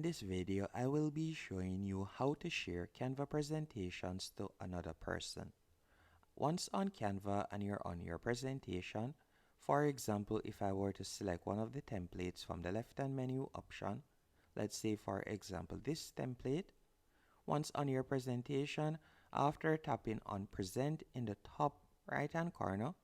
In this video, I will be showing you how to share Canva presentations to another person. Once on Canva and you're on your presentation, for example, if I were to select one of the templates from the left-hand menu option, let's say for example this template, once on your presentation, after tapping on present in the top right-hand corner,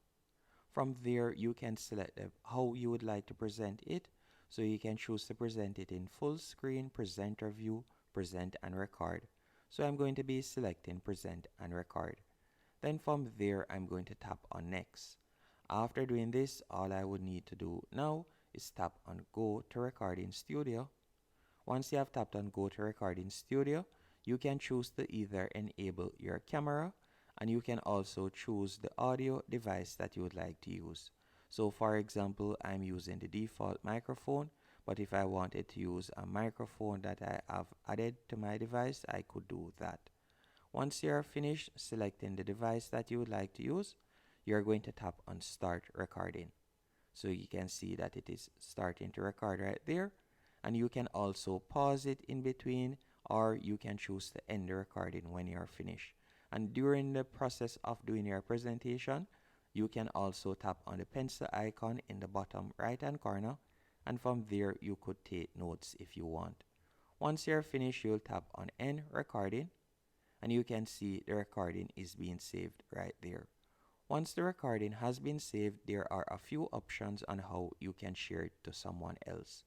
from there you can select how you would like to present it. So you can choose to present it in full screen, presenter view, present and record. So I'm going to be selecting present and record. Then from there I'm going to tap on next. After doing this, all I would need to do now is tap on go to recording studio. Once you have tapped on go to recording studio, you can choose to either enable your camera, and you can also choose the audio device that you would like to use. So for example, I'm using the default microphone, but if I wanted to use a microphone that I have added to my device, I could do that. Once you're finished selecting the device that you would like to use, you're going to tap on start recording. So you can see that it is starting to record right there, and you can also pause it in between, or you can choose to end the recording when you're finished. And during the process of doing your presentation, you can also tap on the pencil icon in the bottom right hand corner, and from there you could take notes if you want. Once you're finished, you'll tap on end recording, and you can see the recording is being saved right there. Once the recording has been saved, there are a few options on how you can share it to someone else.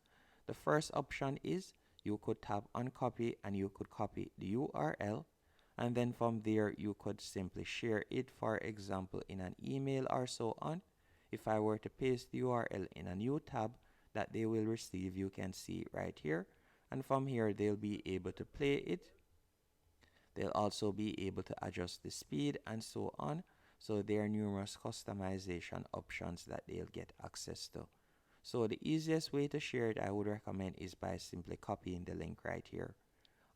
The first option is you could tap on copy, and you could copy the URL, and then from there you could simply share it, for example in an email or so on. If I were to paste the URL in a new tab that they will receive, you can see right here, and from here they'll be able to play it. They'll also be able to adjust the speed and so on. So there are numerous customization options that they'll get access to. So the easiest way to share it, I would recommend, is by simply copying the link right here.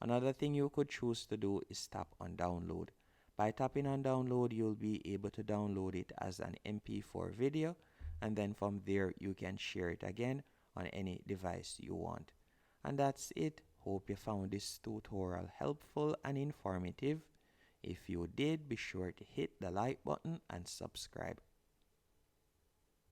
Another thing you could choose to do is tap on download. By tapping on download, you'll be able to download it as an MP4 video, and then from there you can share it again on any device you want. And that's it. Hope you found this tutorial helpful and informative. If you did, be sure to hit the like button and subscribe.